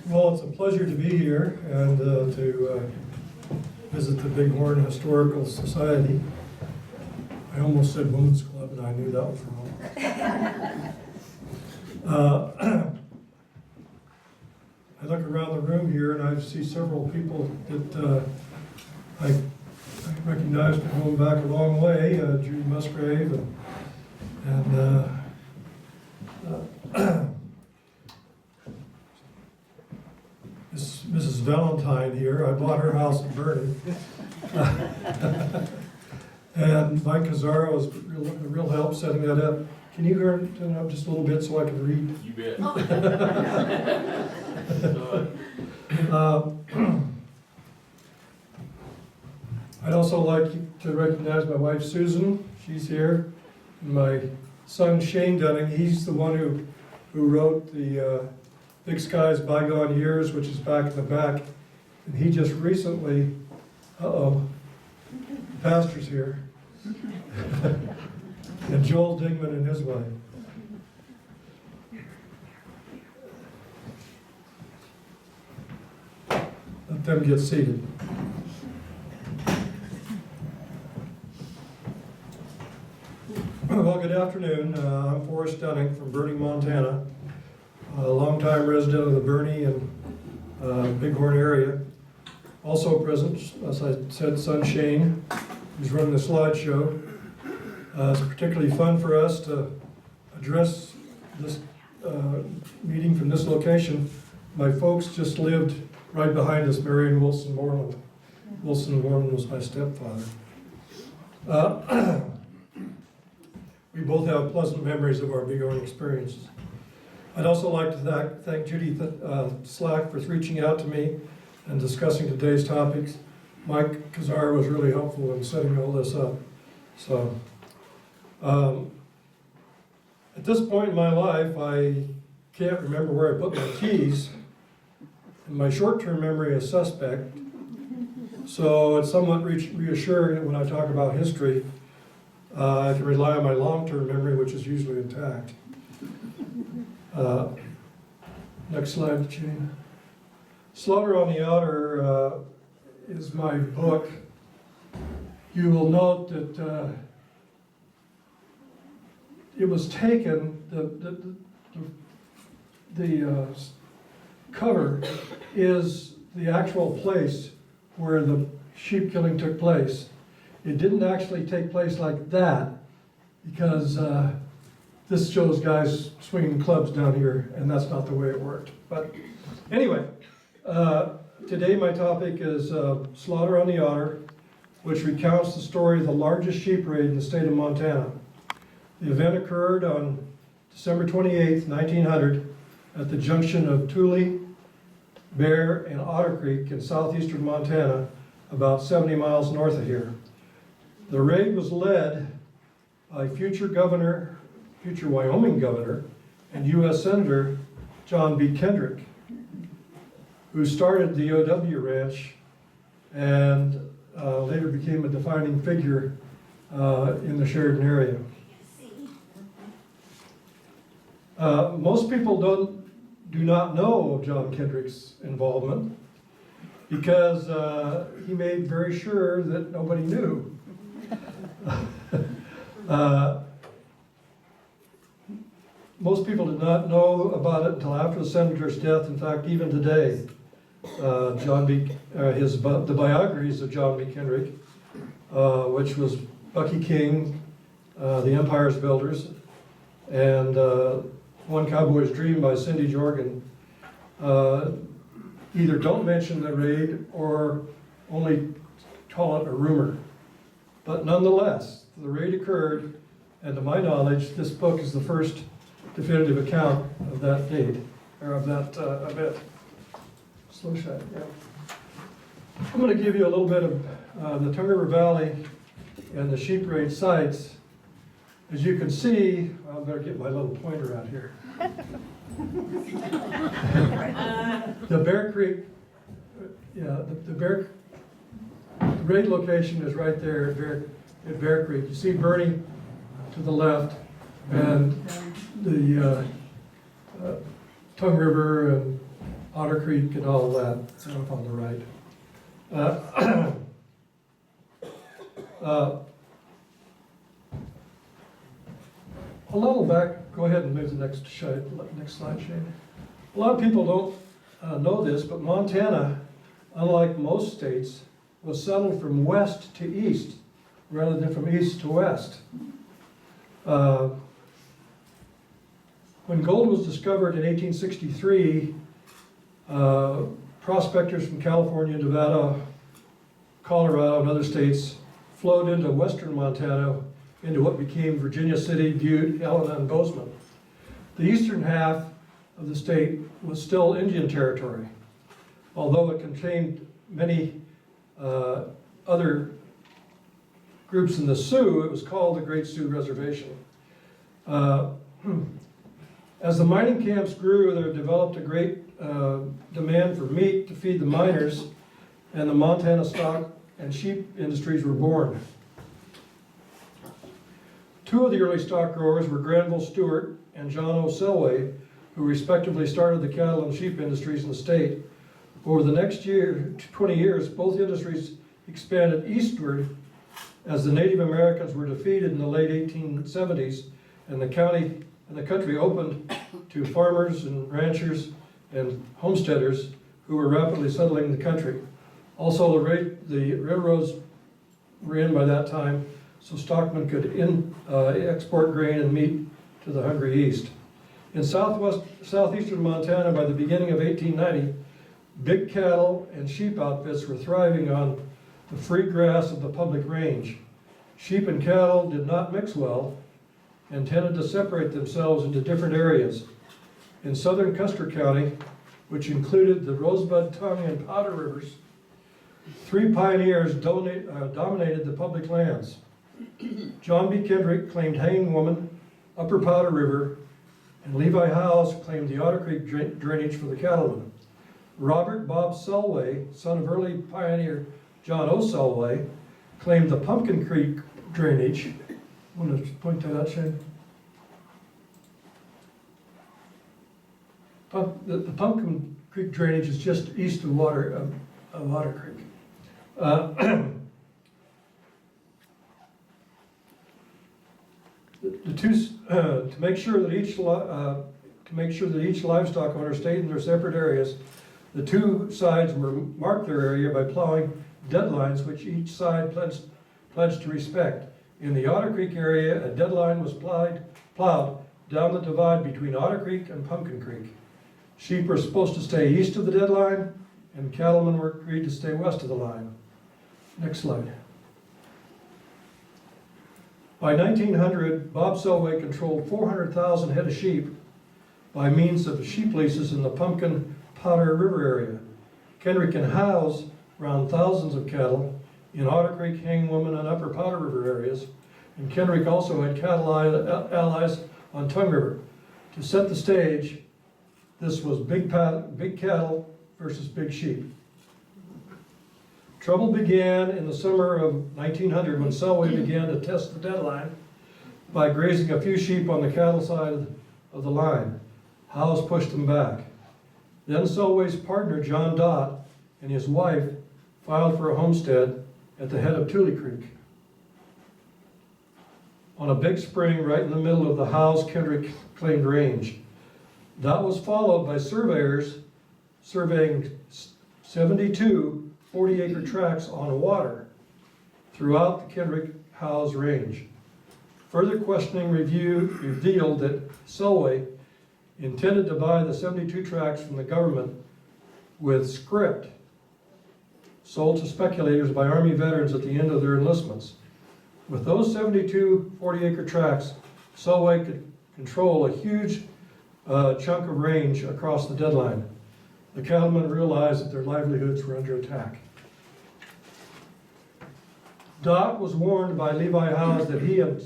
Well, it's a pleasure to be here and to visit the Bighorn Historical Society. I almost said Women's Club, and I knew that was wrong. I look around the room here, and I see several people that I recognize from going back a long way. Judy Musgrave and Mrs. Valentine here. I bought her house in Vernon. And Mike Cazzaro was a real help setting that up. Can you turn it up just a little bit so I can read? You bet. I'd also like to recognize my wife Susan. She's here. And my son Shane Dunning. He's the one who wrote the Big Sky's Bygone Years, which is back in the back. And he just recently, the pastor's here. And Joel Dingman and his wife. Let them get seated. Well, good afternoon. I'm Forrest Dunning from Bernie, Montana, a longtime resident of the Bernie and Bighorn area. Also present, as I said, son Shane, who's running the slideshow. It's particularly fun for us to address this meeting from this location. My folks just lived right behind us, Mary and Wilson Moreland. Wilson Moreland was my stepfather. We both have pleasant memories of our Bighorn experiences. I'd also like to thank Judy Slack for reaching out to me and discussing today's topics. Mike Cazzaro was really helpful in setting all this up. So, at this point in my life, I can't remember where I put my keys, and my short-term memory is suspect. So it's somewhat reassuring that when I talk about history, I can rely on my long-term memory, which is usually intact. Next slide, Jane. Slaughter on the Otter is my book. You will note that it was taken, the cover is the actual place where the sheep killing took place. It didn't actually take place like that because this shows guys swinging clubs down here, and that's not the way it worked. But anyway, today my topic is Slaughter on the Otter, which recounts the story of the largest sheep raid in the state of Montana. The event occurred on December 28th, 1900, at the junction of Tule, Bear, and Otter Creek in southeastern Montana, about 70 miles north of here. The raid was led by future Wyoming governor, and U.S. Senator John B. Kendrick, who started the OW Ranch and later became a defining figure in the Sheridan area. Most people do not know of John Kendrick's involvement because he made very sure that nobody knew. Most people did not know about it until after the senator's death. In fact, even today, the biographies of John B. Kendrick, which was Bucky King, The Empire's Builders, and One Cowboy's Dream by Cindy Jorgen, either don't mention the raid or only call it a rumor. But nonetheless, the raid occurred, and to my knowledge, this book is the first definitive account of that date, or of that event. Slow shot, yeah. I'm going to give you a little bit of the Tongue River Valley and the sheep raid sites. As you can see, I better get my little pointer out here. The Bear Creek, the raid location is right there at Bear Creek. You see Bernie to the left, and the Tongue River and Otter Creek and all of that, up on the right. A little back, go ahead and move the next slide, Shane. A lot of people don't know this, but Montana, unlike most states, was settled from west to east rather than from east to west. When gold was discovered in 1863, prospectors from California, Nevada, Colorado, and other states flowed into western Montana, into what became Virginia City, Butte, Helena, and Bozeman. The eastern half of the state was still Indian territory, although it contained many other groups in the Sioux. It was called the Great Sioux Reservation. As the mining camps grew, there developed a great demand for meat to feed the miners, and the Montana stock and sheep industries were born. Two of the early stock growers were Granville Stewart and John O. Selway, who respectively started the cattle and sheep industries in the state. Over the next 20 years, both industries expanded eastward as the Native Americans were defeated in the late 1870s, and the county and the country opened to farmers and ranchers and homesteaders who were rapidly settling the country. Also, the railroads were in by that time, so stockmen could export grain and meat to the hungry east. In southeastern Montana, by the beginning of 1890, big cattle and sheep outfits were thriving on the free grass of the public range. Sheep and cattle did not mix well and tended to separate themselves into different areas. In southern Custer County, which included the Rosebud, Tongue, and Powder rivers, three pioneers dominated the public lands. John B. Kendrick claimed Hanging Woman, Upper Powder River, and Levi Howes claimed the Otter Creek drainage for the cattlemen. Robert Bob Selway, son of early pioneer John O. Selway, claimed the Pumpkin Creek drainage. Want to point that out, Shane? The Pumpkin Creek drainage is just east of Otter Creek. To make sure that each livestock owner stayed in their separate areas, the two sides marked their area by plowing deadlines, which each side pledged to respect. In the Otter Creek area, a deadline was plowed down the divide between Otter Creek and Pumpkin Creek. Sheep were supposed to stay east of the deadline, and cattlemen were agreed to stay west of the line. Next slide. By 1900, Bob Selway controlled 400,000 head of sheep by means of sheep leases in the Pumpkin Powder River area. Kendrick and Howes ran thousands of cattle in Otter Creek, Hanging Woman, and Upper Powder River areas, and Kendrick also had cattle allies on Tongue River. To set the stage, this was big cattle versus big sheep. Trouble began in the summer of 1900 when Selway began to test the deadline by grazing a few sheep on the cattle side of the line. Howes pushed them back. Then Selway's partner, John Dott, and his wife filed for a homestead at the head of Tule Creek. On a big spring right in the middle of the Howes-Kendrick claimed range. That was followed by surveyors surveying 72 40-acre tracts on water throughout the Kendrick-Howes range. Further questioning revealed that Selway intended to buy the 72 tracts from the government with script sold to speculators by Army veterans at the end of their enlistments. With those 72 40-acre tracts, Selway could control a huge chunk of range across the deadline. The cattlemen realized that their livelihoods were under attack. Dott was warned by Levi Howes that he and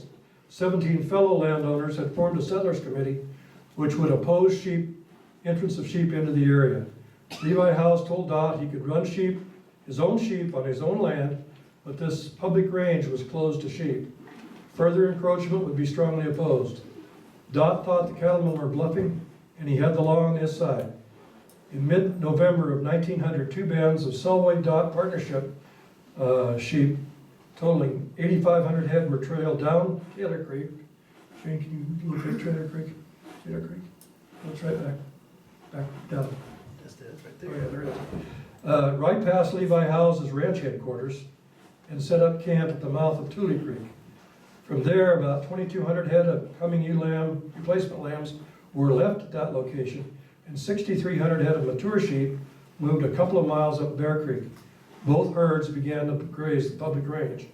17 fellow landowners had formed a settlers committee which would oppose entrance of sheep into the area. Levi Howes told Dott he could run his own sheep on his own land, but this public range was closed to sheep. Further encroachment would be strongly opposed. Dott thought the cattlemen were bluffing, and he had the law on his side. In mid-November of 1900, two bands of Selway Dot Partnership sheep totaling 8,500 head were trailed down Otter Creek. Shane, can you look at Otter Creek? Otter Creek? Oh, it's right back down. That's it, right Oh, there. yeah, there it is. Right past Levi Howes' ranch headquarters, and set up camp at the mouth of Tule Creek. From there, about 2,200 head of coming ewe lamb, replacement lambs were left at that location, and 6,300 head of mature sheep moved a couple of miles up Bear Creek. Both herds began to graze the public range.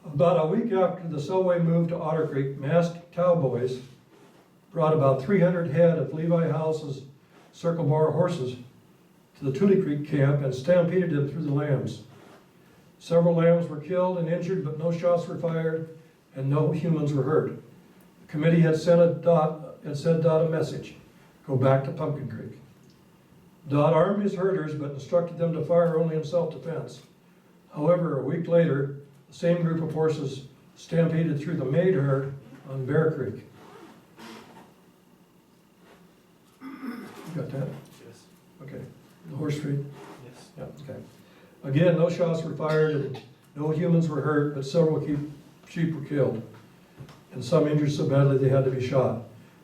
About a week after the Selway moved to Otter Creek, masked cowboys brought about 300 head of Levi House's circle bar horses to the Tule Creek camp and stampeded them through the lambs. Several lambs were killed and injured, but no shots were fired and no humans were hurt. The committee had sent Dot a message: go back to Pumpkin Creek. Dot armed his herders, but instructed them to fire only in self-defense. However, a week later, the same group of horses stampeded through the maid herd on Bear Creek. You got that? Yes. Okay. The horse trade? Yes. Yeah, okay. Again, no shots were fired and no humans were hurt, but several sheep were killed, and some injured so badly they had to be shot.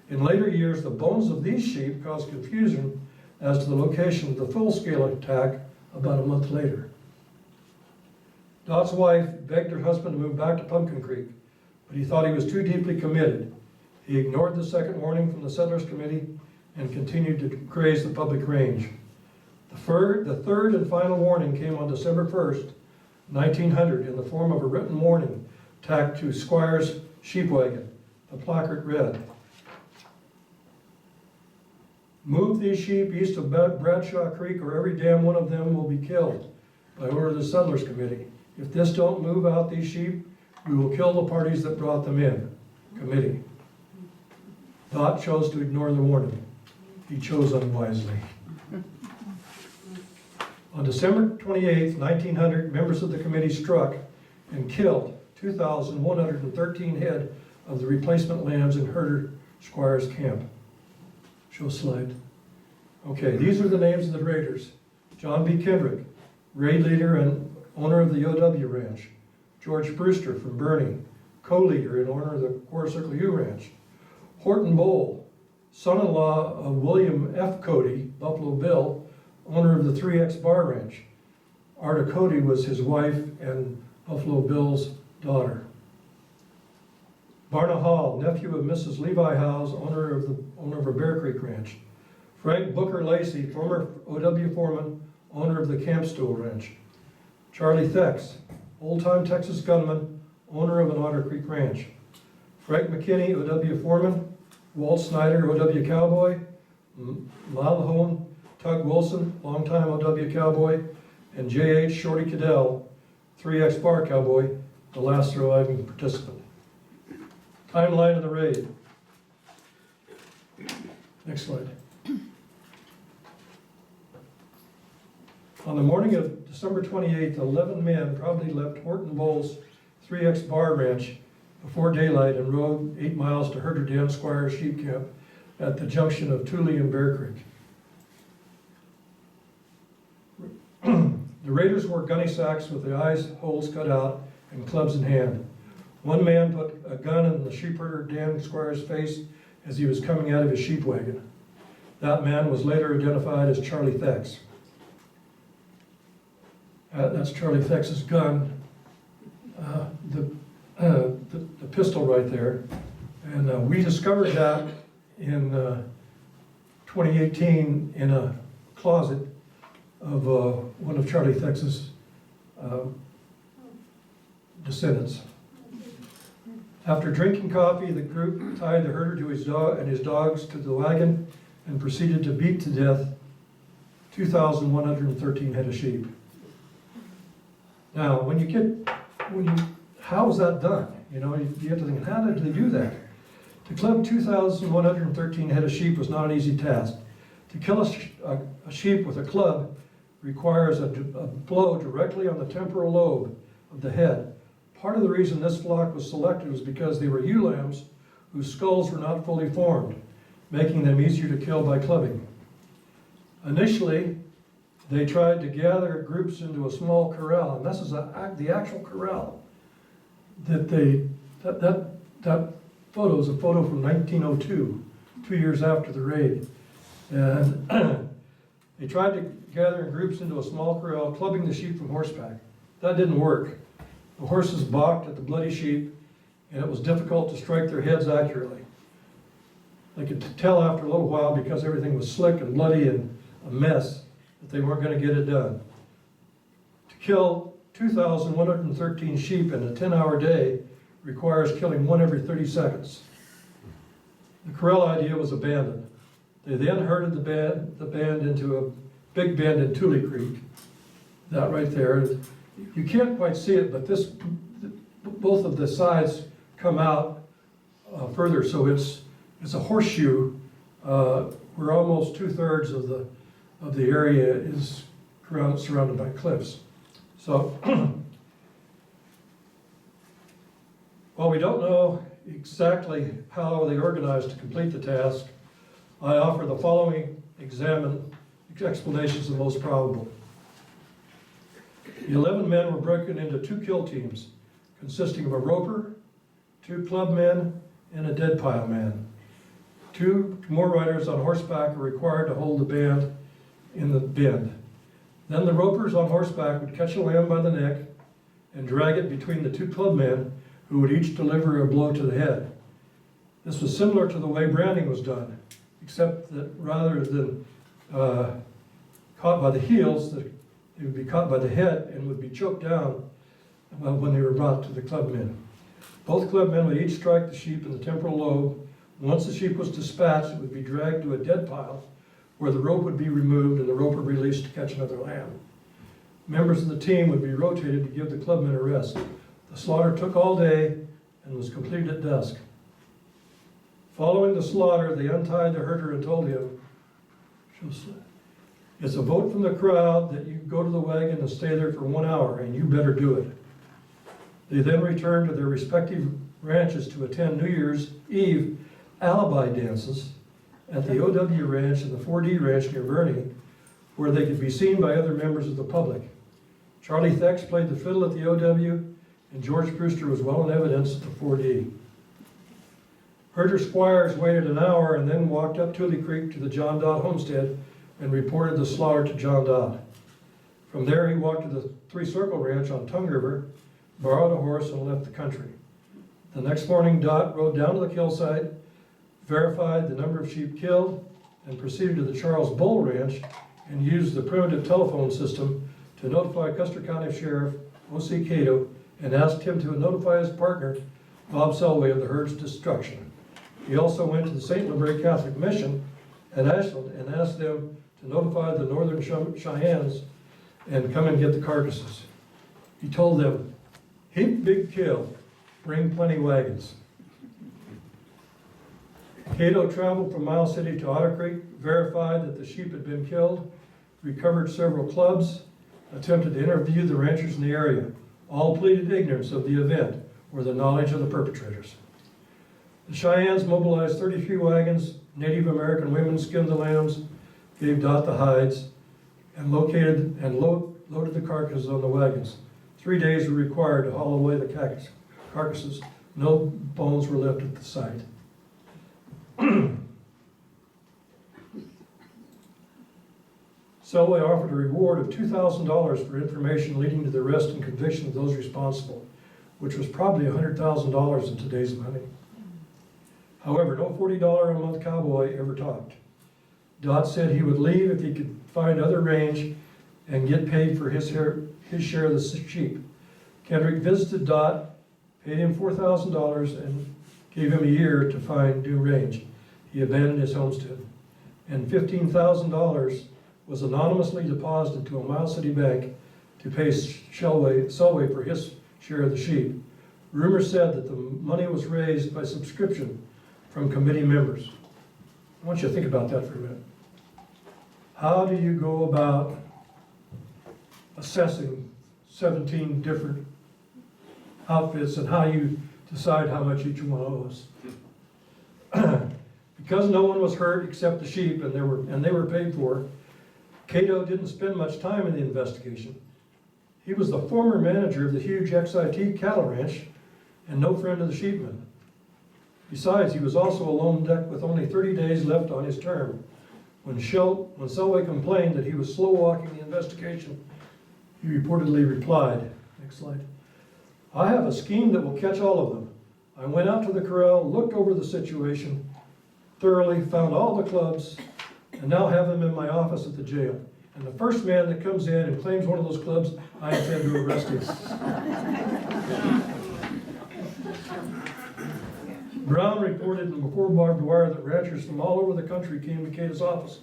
In later years, the bones of these sheep caused confusion as to the location of the full-scale attack about a month later. Dot's wife begged her husband to move back to Pumpkin Creek, but he thought he was too deeply committed. He ignored the second warning from the Settlers Committee and continued to graze the public range. The third and final warning came on December 1st, 1900, in the form of a written warning tacked to Squire's sheep wagon. The placard read, "Move these sheep east of Bradshaw Creek or every damn one of them will be killed by order of the Settlers Committee. If this don't move out these sheep, we will kill the parties that brought them in. Committee." Dot chose to ignore the warning. He chose unwisely. On December 28, 1900, members of the committee struck and killed 2,113 head of the replacement lambs in herder Squire's camp. Show slide. Okay, these are the names of the raiders. John B. Kendrick, raid leader and owner of the OW Ranch. George Brewster from Bernie, co-leader and owner of the Quarter Circle U Ranch. Horton Bowl, son-in-law of William F. Cody, Buffalo Bill, owner of the 3X Bar Ranch. Arta Cody was his wife and Buffalo Bill's daughter. Barna Hall, nephew of Mrs. Levi Howes, owner of a Bear Creek Ranch. Frank Booker Lacey, former OW foreman, owner of the Campstool Ranch. Charlie Thex, old-time Texas gunman, owner of an Otter Creek Ranch. Frank McKinney, OW foreman. Walt Snyder, OW cowboy. Malhone Tug Wilson, longtime OW cowboy. And J.H. Shorty Cadell, 3X Bar cowboy, the last surviving participant. Timeline of the raid. Next slide. On the morning of December 28th, 11 men probably left Horton Bowl's 3X Bar Ranch before daylight and rode 8 miles to Herder Dan Squire's sheep camp at the junction of Tule and Bear Creek. The raiders wore gunny sacks with the eyes holes cut out and clubs in hand. One man put a gun in the sheepherder Dan Squire's face as he was coming out of his sheep wagon. That man was later identified as Charlie Thex. That's Charlie Thex's gun, the pistol right there. And we discovered that in 2018 in a closet of one of Charlie Thex's descendants. After drinking coffee, the group tied the herder to his dog and his dogs to the wagon and proceeded to beat to death 2,113 head of sheep. Now, how was that done? You know, you have to think, how did they do that? To club 2,113 head of sheep was not an easy task. To kill a sheep with a club requires a blow directly on the temporal lobe of the head. Part of the reason this flock was selected was because they were ewe lambs whose skulls were not fully formed, making them easier to kill by clubbing. Initially, they tried to gather groups into a small corral, and this is the actual corral that that photo is a photo from 1902, 2 years after the raid. And they tried to gather in groups into a small corral, clubbing the sheep from horseback. That didn't work. The horses balked at the bloody sheep, and it was difficult to strike their heads accurately. They could tell after a little while, because everything was slick and bloody and a mess, that they weren't going to get it done. To kill 2,113 sheep in a 10-hour day requires killing one every 30 seconds. The corral idea was abandoned. They then herded the band into a big bend in Otter Creek. That right there. You can't quite see it, but both of the sides come out further, so it's a horseshoe where almost 2/3 of the area is surrounded by cliffs. So, while we don't know exactly how they organized to complete the task, I offer the following explanations the most probable. The 11 men were broken into 2 kill teams, consisting of a roper, 2 club men, and a dead pile man. 2 more riders on horseback were required to hold the band in the bend. Then the ropers on horseback would catch a lamb by the neck and drag it between the 2 club men, who would each deliver a blow to the head. This was similar to the way branding was done, except that rather than caught by the heels, they would be caught by the head and would be choked down when they were brought to the club men. Both club men would each strike the sheep in the temporal lobe. Once the sheep was dispatched, it would be dragged to a dead pile where the rope would be removed and the roper released to catch another lamb. Members of the team would be rotated to give the clubmen a rest. The slaughter took all day and was completed at dusk. Following the slaughter, they untied the herder and told him, "It's a vote from the crowd that you go to the wagon and stay there for 1 hour, and you better do it." They then returned to their respective ranches to attend New Year's Eve alibi dances at the OW Ranch and the 4D Ranch near Verney, where they could be seen by other members of the public. Charlie Thex played the fiddle at the OW, and George Brewster was well in evidence at the 4D. Herder Squires waited an hour and then walked up Otter Creek to the John Dodd homestead and reported the slaughter to John Dodd. From there, he walked to the 3 Circle Ranch on Tongue River, borrowed a horse, and left the country. The next morning, Dodd rode down to the kill site, verified the number of sheep killed, and proceeded to the Charles Bull Ranch and used the primitive telephone system to notify Custer County Sheriff O.C. Cato and asked him to notify his partner, Bob Selway, of the herd's destruction. He also went to the St. Lumbray Catholic Mission at Ashland and asked them to notify the Northern Cheyennes and come and get the carcasses. He told them, "Heap big kill, bring plenty wagons." Cato traveled from Miles City to Otter Creek, verified that the sheep had been killed, recovered several clubs, attempted to interview the ranchers in the area. All pleaded ignorance of the event or the knowledge of the perpetrators. The Cheyennes mobilized 33 wagons. Native American women skinned the lambs, gave Dot the hides, and located and loaded the carcasses on the wagons. 3 days were required to haul away the carcasses. No bones were left at the site. Selway offered a reward of $2,000 for information leading to the arrest and conviction of those responsible, which was probably $100,000 in today's money. However, no $40 a month cowboy ever talked. Dot said he would leave if he could find other range and get paid for his share of the sheep. Kendrick visited Dot, paid him $4,000, and gave him a year to find new range. He abandoned his homestead. And $15,000 was anonymously deposited to a Miles City bank to pay Selway for his share of the sheep. Rumor said that the money was raised by subscription from committee members. I want you to think about that for a minute. How do you go about assessing 17 different outfits and how you decide how much each one owes? Because no one was hurt except the sheep, and they were paid for, Cato didn't spend much time in the investigation. He was the former manager of the huge XIT cattle ranch and no friend of the sheepmen. Besides, he was also a lone duck with only 30 days left on his term. When Selway complained that he was slow walking the investigation, he reportedly replied, next slide, "I have a scheme that will catch all of them. I went out to the corral, looked over the situation thoroughly, found all the clubs, and now have them in my office at the jail. And the first man that comes in and claims one of those clubs, I intend to arrest him." Brown reported in Before Barbed Wire that ranchers from all over the country came to Cato's office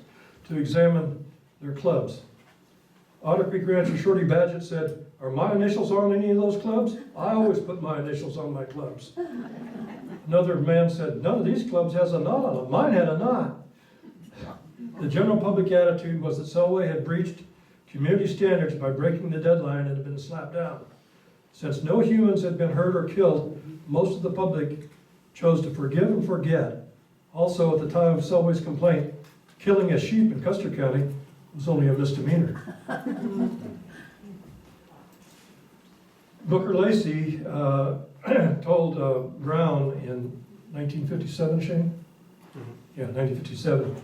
to examine their clubs. Otter Creek rancher Shorty Badgett said, "Are my initials on any of those clubs? I always put my initials on my clubs." Another man said, "None of these clubs has a knot on them. Mine had a knot." The general public attitude was that Selway had breached community standards by breaking the deadline and had been slapped down. Since no humans had been hurt or killed, most of the public chose to forgive and forget. Also, at the time of Selway's complaint, killing a sheep in Custer County was only a misdemeanor. Booker Lacey told Brown in 1957, Shane? Yeah, 1957.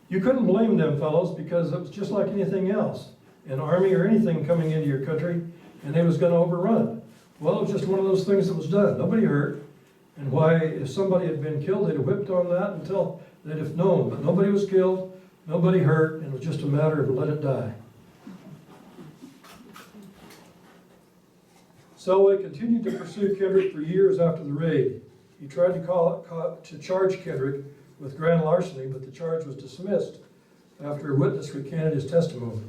"You couldn't blame them fellows because it was just like anything else, an army or anything coming into your country, and they was going to overrun it. Well, it was just one of those things that was done. Nobody hurt. And why, if somebody had been killed, they'd have whipped on that until they'd have known. But nobody was killed, nobody hurt, and it was just a matter of let it die." Selway continued to pursue Kendrick for years after the raid. He tried to charge Kendrick with grand larceny, but the charge was dismissed after a witness recanted his testimony.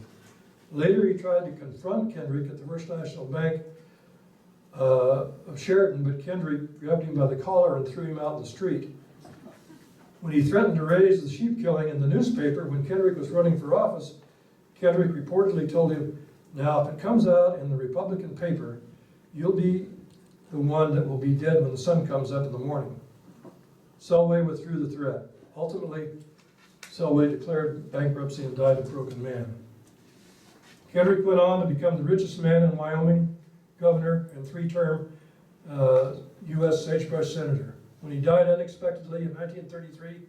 Later, he tried to confront Kendrick at the First National Bank of Sheridan, but Kendrick grabbed him by the collar and threw him out in the street. When he threatened to raise the sheep killing in the newspaper when Kendrick was running for office, Kendrick reportedly told him, "Now, if it comes out in the Republican paper, you'll be the one that will be dead when the sun comes up in the morning." Selway withdrew the threat. Ultimately, Selway declared bankruptcy and died a broken man. Kendrick went on to become the richest man in Wyoming, governor, and three-term U.S. sagebrush senator. When he died unexpectedly in 1933,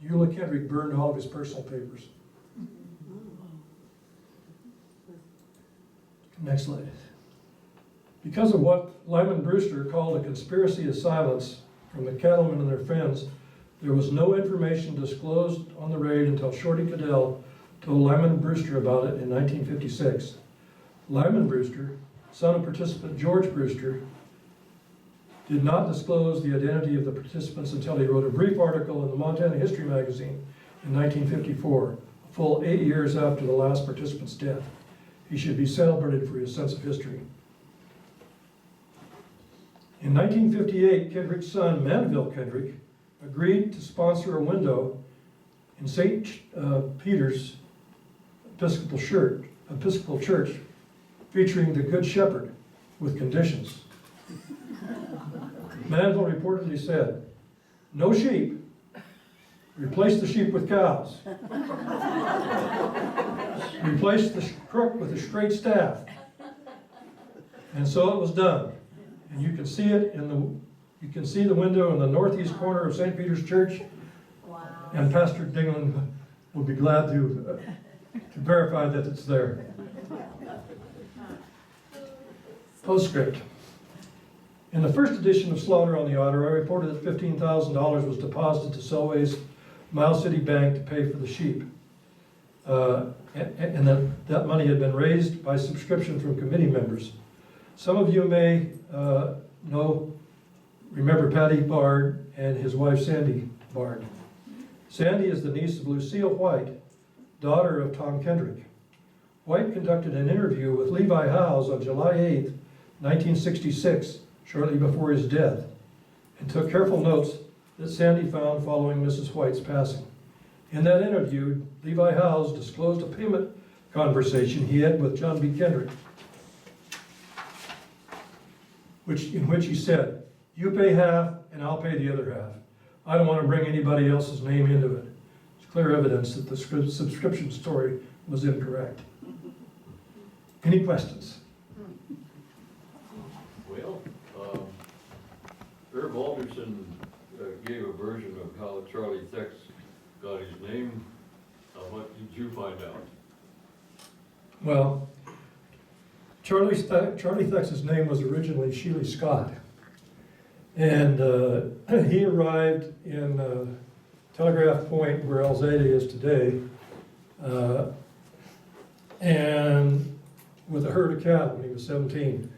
Eula Kendrick burned all of his personal papers. Next slide. Because of what Lyman Brewster called a conspiracy of silence from the cattlemen and their friends, there was no information disclosed on the raid until Shorty Cadell told Lyman Brewster about it in 1956. Lyman Brewster, son of participant George Brewster, did not disclose the identity of the participants until he wrote a brief article in the Montana History magazine in 1954, a full 8 years after the last participant's death. He should be celebrated for his sense of history. In 1958, Kendrick's son, Manville Kendrick, agreed to sponsor a window in St. Peter's Episcopal Church featuring the Good Shepherd with conditions. Manville reportedly said, "No sheep, replace the sheep with cows. Replace the crook with a straight staff." And so it was done. And you can see it you can see the window in the northeast corner of St. Peter's Church. Wow. And Pastor Dingland will be glad to verify that it's there. Postscript. In the first edition of Slaughter on the Otter, I reported that $15,000 was deposited to Selway's Miles City Bank to pay for the sheep. And that money had been raised by subscription from committee members. Some of you may remember Patty Bard and his wife Sandy Bard. Sandy is the niece of Lucille White, daughter of Tom Kendrick. White conducted an interview with Levi Howes on July 8, 1966, shortly before his death, and took careful notes that Sandy found following Mrs. White's passing. In that interview, Levi Howes disclosed a payment conversation he had with John B. Kendrick, in which he said, "You pay half and I'll pay the other half. I don't want to bring anybody else's name into it." It's clear evidence that the subscription story was incorrect. Any questions? Well, Herb Alderson gave a version of how Charlie Thex got his name. What did you find out? Well, Charlie Thex's name was originally Sheely Scott. And he arrived in Telegraph Point, where Alzada is today, and with a herd of cattle when he was 17.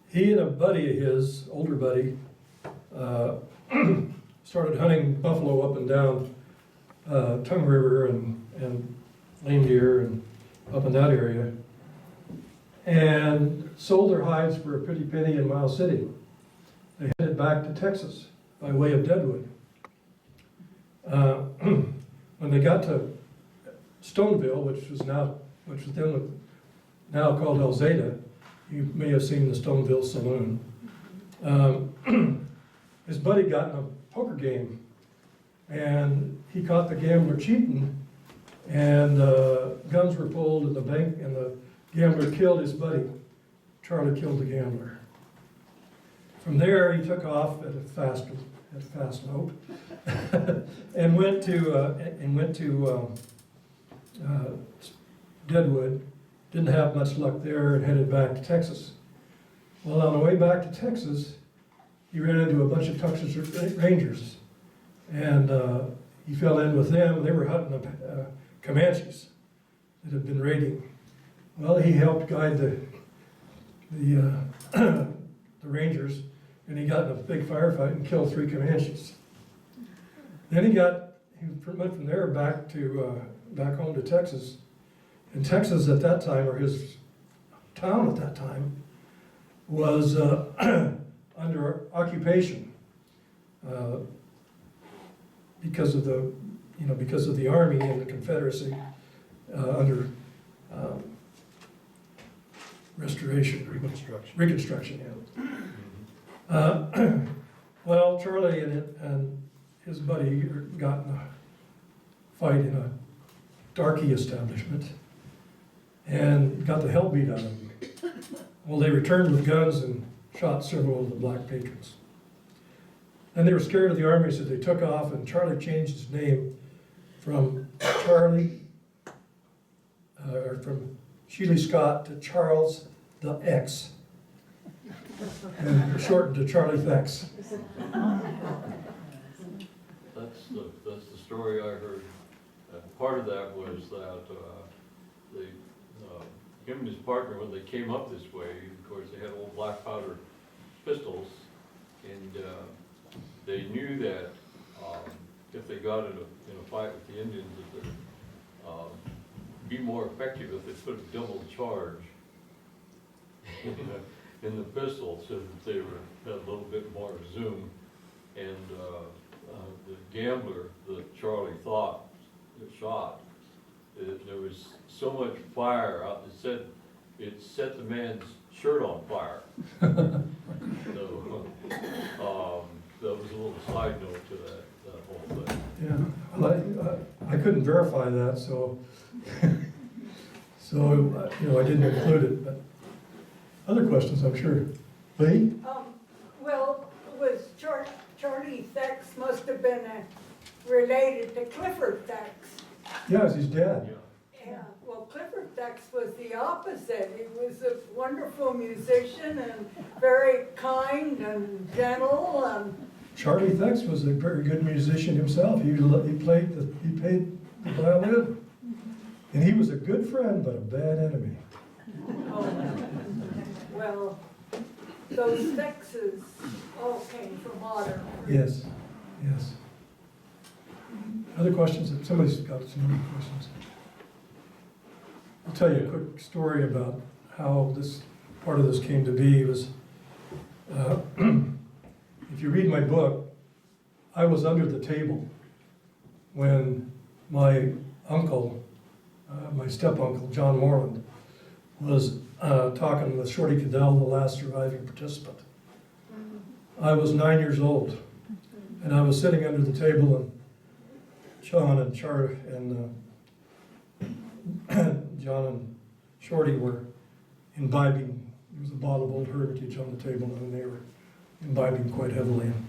He and a buddy of his, older buddy, started hunting buffalo up and down Tongue River and Lame Deer and up in that area, and sold their hides for a pretty penny in Miles City. They headed back to Texas by way of Deadwood. When they got to Stoneville, which was then now called Alzada, you may have seen the Stoneville Saloon. His buddy got in a poker game, and he caught the gambler cheating, and guns were pulled in the bank, and the gambler killed his buddy. Charlie killed the gambler. From there, he took off at a fast note, and went to Deadwood. Didn't have much luck there, and headed back to Texas. Well, on the way back to Texas, he ran into a bunch of Texas Rangers, and he fell in with them. They were hunting the Comanches that had been raiding. Well, he helped guide the Rangers, and he got in a big firefight and killed 3 Comanches. Then he went from there back home to Texas. And Texas at that time, or his town at that time, was under occupation because of the Army and the Confederacy under Reconstruction. Yeah. Well, Charlie and his buddy got in a fight in a darky establishment and got the hell beat out of them. Well, they returned with guns and shot several of the black patrons. And they were scared of the Army, so they took off, and Charlie changed his name from from Sheely Scott to Charles the X, and shortened to Charlie Thex. That's the story I heard. Part of that was that him and his partner, when they came up this way, of course, they had old black powder pistols, and they knew that if they got in a fight with the Indians, that they'd be more effective if they put a double charge in the pistol, so that they had a little bit more zoom. And the gambler that Charlie thought that shot, there was so much fire out. It set the man's shirt on fire. So that was a little side note to that whole thing. Yeah, well, I couldn't verify that, so I didn't include it. But other questions, I'm sure. Lee? Well, Charlie Thex must have been related to Clifford Thex. Yes, he's dead. Yeah, well, Clifford Thex was the opposite. He was a wonderful musician and very kind and gentle. Charlie Thex was a very good musician himself. He played the violin, and he was a good friend but a bad enemy. Well, those Thexes all came from Otter. Yes, yes. Other questions? Somebody's got some other questions. I'll tell you a quick story about how this part of this came to be. It was, if you read my book, I was under the table when my uncle, my step-uncle, John Moreland, was talking with Shorty Cadell, the last surviving participant. I was 9 years old, and I was sitting under the table, and Sean and Char and John and Shorty were imbibing. There was a bottle of Old Hermitage on the table, and they were imbibing quite heavily. And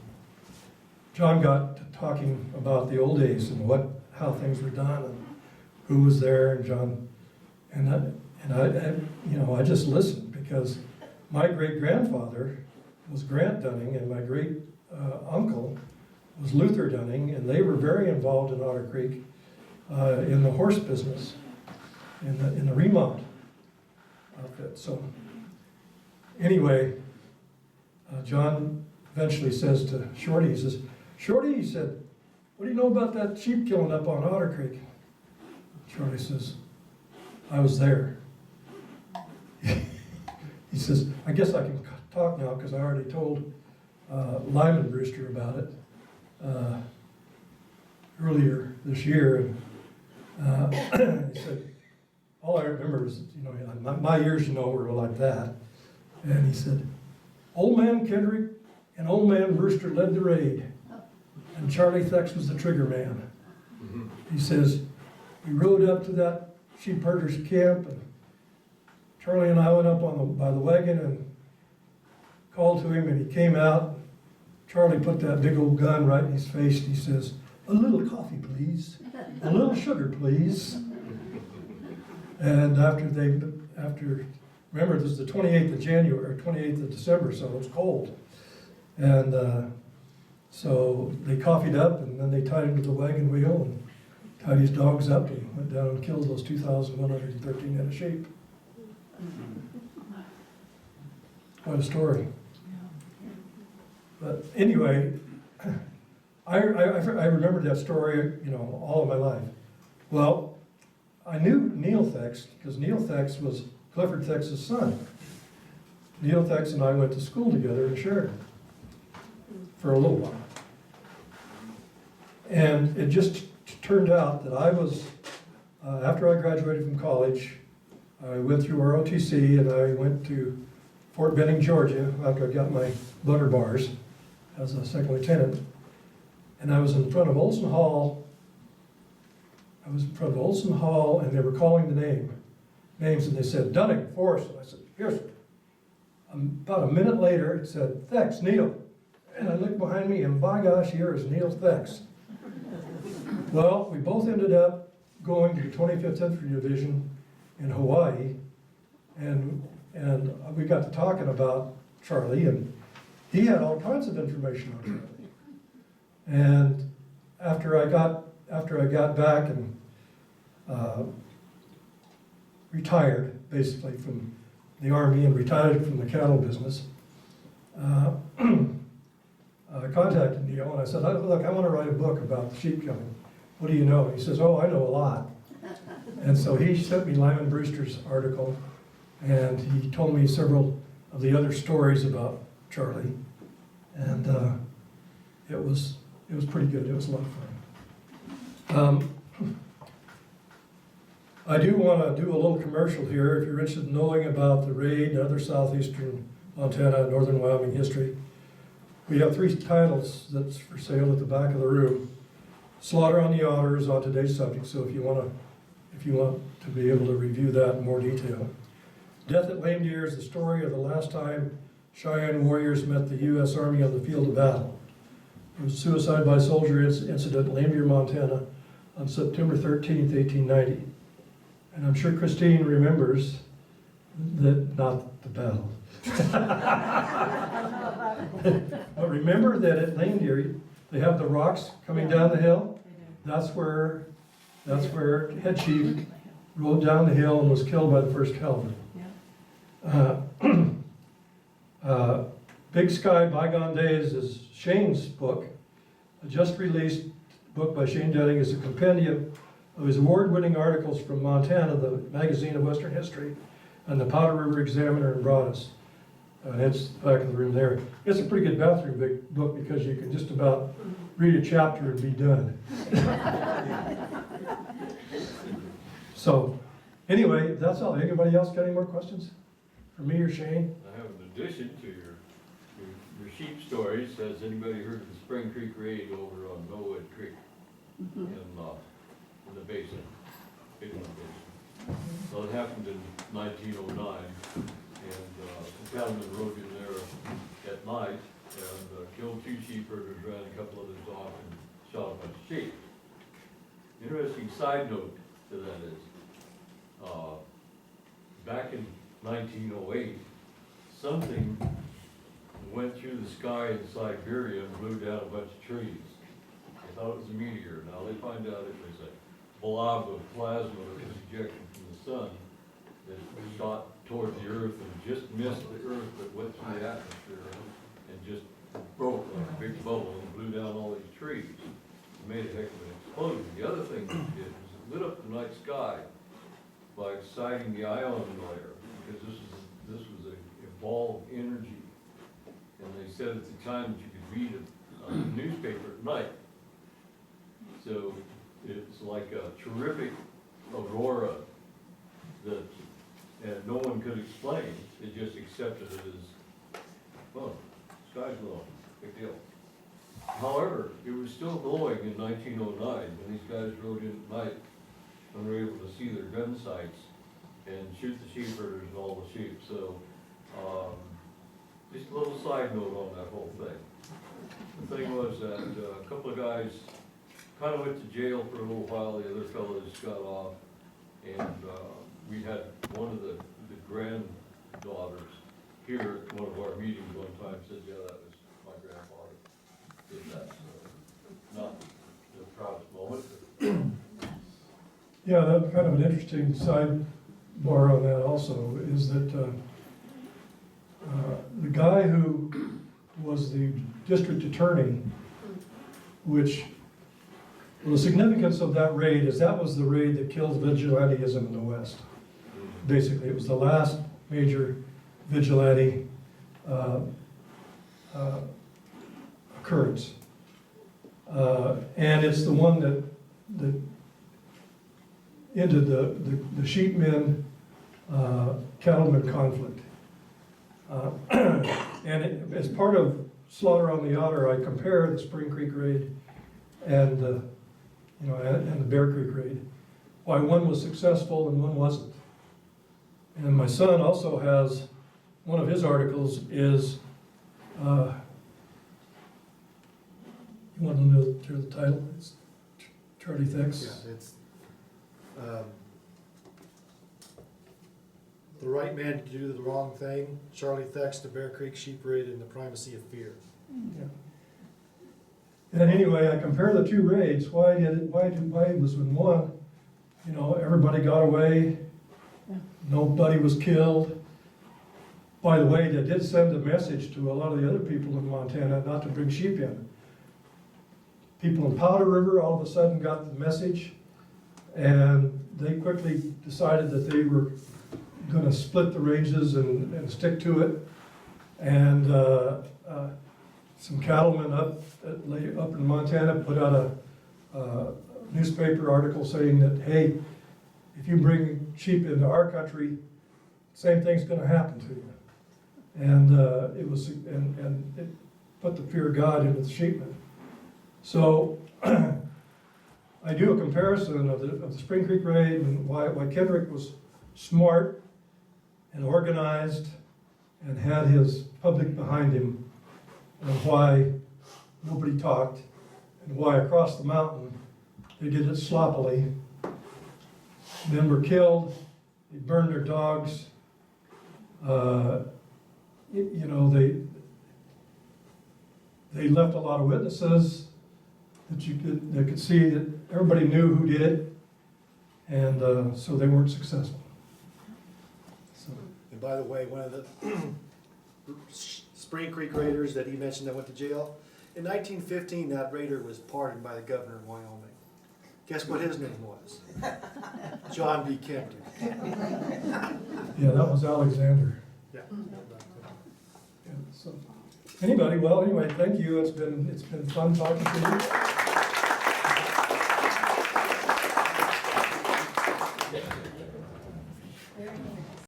John got to talking about the old days and how things were done and who was there. And John, I just listened, because my great grandfather was Grant Dunning, and my great uncle was Luther Dunning, and they were very involved in Otter Creek in the horse business, in the remount outfit. So anyway, John eventually says to Shorty, he says, "Shorty," he said, "what do you know about that sheep killing up on Otter Creek?" Shorty says, "I was there." He says, "I guess I can talk now, because I already told Lyman Brewster about it earlier this year." And he said, "All I remember is, my years, were like that." And he said, "Old man Kendrick and old man Brewster led the raid, and Charlie Thex was the trigger man." He says, "We rode up to that sheep herder's camp, and Charlie and I went up by the wagon and called to him, and he came out. Charlie put that big old gun right in his face, and he says, 'A little coffee, please. A little sugar, please.'" And remember, this is the 28th of January, or 28th of December, so it's cold. And so they coffeed up, and then they tied him to the wagon wheel and tied his dogs up, and went down and killed those 2,113 head of sheep. Quite a story. But anyway, I remembered that story, all of my life. Well, I knew Neil Thex, because Neil Thex was Clifford Thex's son. Neil Thex and I went to school together in Sheridan for a little while. And it just turned out that I was, after I graduated from college, I went through ROTC, and I went to Fort Benning, Georgia, after I got my butter bars as a second lieutenant. And I was in front of Olson Hall. And they were calling the names, and they said, "Dunning, Forrest." And I said, "Here, sir." About a minute later, it said, "Thex, Neil." And I looked behind me, and by gosh, here is Neil Thex. Well, we both ended up going to the 25th Infantry Division in Hawaii, and we got to talking about Charlie, and he had all kinds of information on Charlie. And after I got back and retired, basically, from the Army, and retired from the cattle business, I contacted Neil, and I said, "Look, I want to write a book about the sheep killing. What do you know?" He says, "Oh, I know a lot." And so he sent me Lyman Brewster's article, and he told me several of the other stories about Charlie, and it was pretty good. It was a lot of fun. I do want to do a little commercial here. If you're interested in knowing about the raid and other southeastern Montana, northern Wyoming history, we have 3 titles that's for sale at the back of the room. Slaughter on the Otter is on today's subject, so if you want to be able to review that in more detail. Death at Lame Deer is the story of the last time Cheyenne warriors met the U.S. Army on the field of battle. It was a suicide by soldier incident in Lame Deer, Montana on September 13th, 1890. And I'm sure Christine remembers that, not the battle. But remember that at Lame Deer, they have the rocks coming down the hill. That's where Head Chief rode down the hill and was killed by the 1st Cavalry. Big Sky, Bygone Days is Shane's book. A just released book by Shane Denning is a compendium of his award-winning articles from Montana, the Magazine of Western History, and the Powder River Examiner and Broadus. It's back in the room there. It's a pretty good bathroom book, because you can just about read a chapter and be done. So, anyway, that's all. Anybody else got any more questions for me or Shane? I have an addition to your sheep stories. Has anybody heard of the Spring Creek raid over on Otter Creek in the basin? Big one basin. So it happened in 1909, and the cattlemen rode in there at night and killed 2 sheep herders, ran a couple others off, and shot a bunch of sheep. Interesting side note to that is, back in 1908, something went through the sky in Siberia and blew down a bunch of trees. They thought it was a meteor. Now they find out it was a blob of plasma that was ejected from the sun that shot toward the earth and just missed the earth, but went through the atmosphere and just broke like a big bubble and blew down all these trees. It made a heck of an explosion. The other thing it did was it lit up the night sky by exciting the ion layer, because this was a evolved energy. And they said at the time that you could read a newspaper at night. So it's like a terrific aurora that and no one could explain. They just accepted it as, well, sky's glowing, big deal. However, it was still glowing in 1909 when these guys rode in at night and were able to see their gun sights and shoot the sheep herders and all the sheep. So, just a little side note on that whole thing. The thing was that a couple of guys kind of went to jail for a little while. The other fellow just got off, and we had one of the granddaughters here at one of our meetings one time said, "Yeah, that was my grandfather did that." So, not the proudest moment. Yeah, that's kind of an interesting sidebar on that also, is that the guy who was the district attorney, which, well, the significance of that raid is that was the raid that killed vigilantism in the West. Basically, it was the last major vigilante occurrence. And it's the one that ended the sheepmen cattlemen conflict. And as part of Slaughter on the Otter, I compare the Spring Creek raid and the Bear Creek raid. Why one was successful and one wasn't. And my son also has, one of his articles is, you want to know the title? It's Charlie Thix. Yeah, it's the right man to do the wrong thing. Charlie Thix, the Bear Creek sheep raid, and the primacy of fear. Yeah. And anyway, I compare the two raids. Why was in one, everybody got away, nobody was killed. By the way, they did send a message to a lot of the other people in Montana not to bring sheep in. People in Powder River all of a sudden got the message, and they quickly decided that they were going to split the ranges and stick to it. And some cattlemen up in Montana put out a newspaper article saying that, hey, if you bring sheep into our country, same thing's going to happen to you. And it put the fear of God into the sheepmen. So I do a comparison of the Spring Creek raid and why Kendrick was smart and organized and had his public behind him, and why nobody talked, and why across the mountain they did it sloppily. Men were killed, they burned their dogs, they left a lot of witnesses that could see that everybody knew who did it, and so they weren't successful. So. And by the way, one of the Spring Creek raiders that he mentioned that went to jail, in 1915, that raider was pardoned by the governor of Wyoming. Guess what his name was? John B. Kendrick. Yeah, that was Alexander. Yeah. Yeah, so anyway, thank you. It's been fun talking to you.